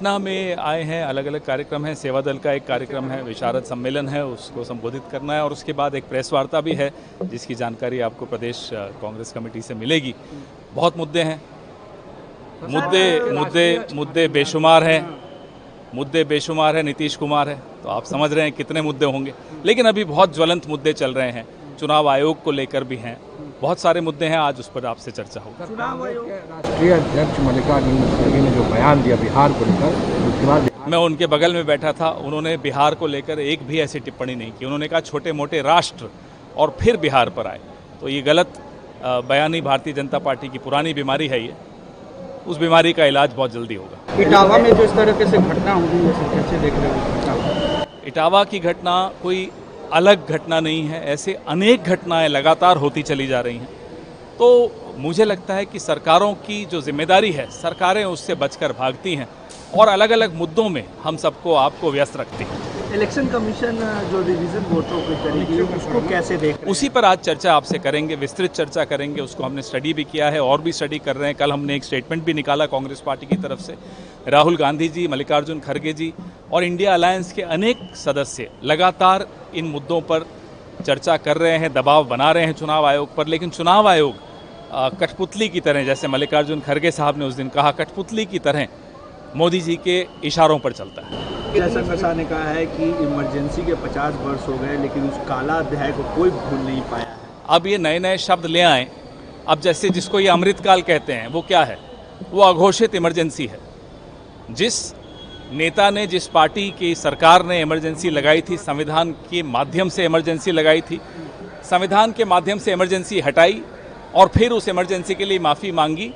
पटना में आए हैं, अलग अलग कार्यक्रम हैं। सेवा दल का एक कार्यक्रम है, विशारद सम्मेलन है, उसको संबोधित करना है और उसके बाद एक प्रेस वार्ता भी है जिसकी जानकारी आपको प्रदेश कांग्रेस कमेटी से मिलेगी। बहुत मुद्दे हैं, मुद्दे बेशुमार हैं, नीतीश कुमार है, तो आप समझ रहे हैं कितने मुद्दे होंगे। लेकिन अभी बहुत ज्वलंत मुद्दे चल रहे हैं, चुनाव आयोग को लेकर भी हैं, बहुत सारे मुद्दे हैं, आज उस पर आपसे चर्चा होगी। चुनाव आयोग के राष्ट्रीय अध्यक्ष मल्लिकार्जुन खड़गे ने जो बयान दिया बिहार को लेकर, उसके बाद मैं उनके बगल में बैठा था, उन्होंने बिहार को लेकर एक भी ऐसी टिप्पणी नहीं की। उन्होंने कहा छोटे मोटे राष्ट्र और फिर बिहार पर आए, तो ये गलत बयानी भारतीय जनता पार्टी की पुरानी बीमारी है। ये उस बीमारी का इलाज बहुत जल्दी होगा। इटावा में जो इस तरह से घटना हुई है, कैसे देख रहे हो? इटावा की घटना कोई अलग घटना नहीं है, ऐसे अनेक घटनाएं लगातार होती चली जा रही हैं। तो मुझे लगता है कि सरकारों की जो जिम्मेदारी है, सरकारें उससे बचकर भागती हैं और अलग अलग मुद्दों में हम सबको आपको व्यस्त रखती हैं। इलेक्शन कमीशन जो रिवीजन वोटों को करेगी, उसको कैसे देख रहे हैं? उसी पर आज चर्चा आपसे करेंगे, विस्तृत चर्चा करेंगे। उसको हमने स्टडी भी किया है और भी स्टडी कर रहे हैं। कल हमने एक स्टेटमेंट भी निकाला कांग्रेस पार्टी की तरफ से। राहुल गांधी जी, मल्लिकार्जुन खड़गे जी और इंडिया अलायंस के अनेक सदस्य लगातार इन मुद्दों पर चर्चा कर रहे हैं, दबाव बना रहे हैं चुनाव आयोग पर। लेकिन चुनाव आयोग कठपुतली की तरह, जैसे मल्लिकार्जुन खड़गे साहब ने उस दिन कहा, कठपुतली की तरह मोदी जी के इशारों पर चलता है। जैसा प्रसाद ने कहा है कि इमरजेंसी के 50 वर्ष हो गए, लेकिन उस काला अध्याय को कोई भूल नहीं पाया है। अब ये नए नए शब्द ले आए। अब जैसे जिसको ये अमृतकाल कहते हैं, वो क्या है? वो अघोषित इमरजेंसी है। जिस नेता ने, जिस पार्टी की सरकार ने इमरजेंसी लगाई थी, संविधान के माध्यम से इमरजेंसी लगाई थी, संविधान के माध्यम से इमरजेंसी हटाई और फिर उस इमरजेंसी के लिए माफ़ी मांगी,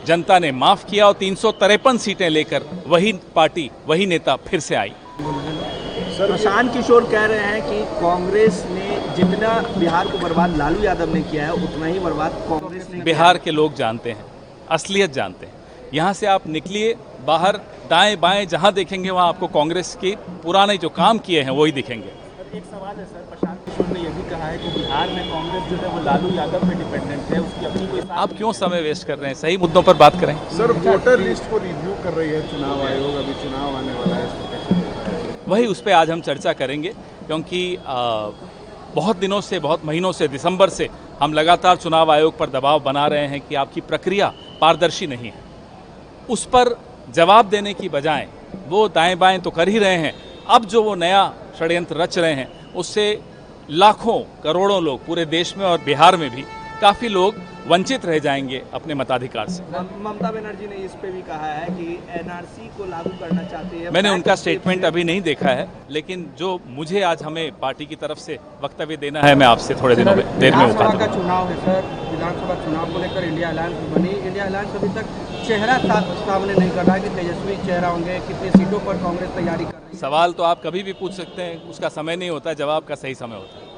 जनता ने माफ़ किया और 353 सीटें लेकर वही पार्टी, वही नेता फिर से आई। प्रशांत किशोर कह रहे हैं कि कांग्रेस ने जितना बिहार को बर्बाद लालू यादव ने किया है, उतना ही बर्बाद कांग्रेस ने। बिहार के लोग जानते हैं, असलियत जानते हैं। यहाँ से आप निकलिए बाहर, दाएं बाएं जहाँ देखेंगे वहाँ आपको कांग्रेस के पुराने जो काम किए हैं वही दिखेंगे। एक सवाल है सर, प्रशांत किशोर ने यह भी कहा है कि बिहार में कांग्रेस जो है वो लालू यादव पे डिपेंडेंट है, उसकी अपनी कोई। आप क्यों समय वेस्ट कर रहे हैं? सही मुद्दों पर बात करें। सर, वोटर लिस्ट को रिव्यू कर रही है चुनाव आयोग, अभी चुनाव आने वाला है, इसको कैसे? वही उस पर आज हम चर्चा करेंगे, क्योंकि बहुत दिनों से, बहुत महीनों से, दिसंबर से हम लगातार चुनाव आयोग पर दबाव बना रहे हैं कि आपकी प्रक्रिया पारदर्शी नहीं है। उस पर जवाब देने की बजाय वो दाएं बाएं तो कर ही रहे हैं। अब जो वो नया षड्यंत्र रच रहे हैं, उससे लाखों करोड़ों लोग पूरे देश में और बिहार में भी काफ़ी लोग वंचित रह जाएंगे अपने मताधिकार से। ममता बनर्जी ने इस पे भी कहा है कि एनआरसी को लागू करना चाहती है। मैंने उनका स्टेटमेंट अभी नहीं देखा है, लेकिन जो मुझे आज हमें पार्टी की तरफ से वक्तव्य देना है, मैं आपसे थोड़े दिनों में देर में बता दूंगा। विधानसभा का चुनाव है सर, विधानसभा चुनाव को लेकर इंडिया अलायंस बनी। इंडिया अलायंस अभी तक चेहरा सामने नहीं कर रहा है कि तेजस्वी चेहरा होंगे, कितनी सीटों पर कांग्रेस तैयारी कर रही है। सवाल तो आप कभी भी पूछ सकते हैं, उसका समय नहीं होता, जवाब का सही समय होता है।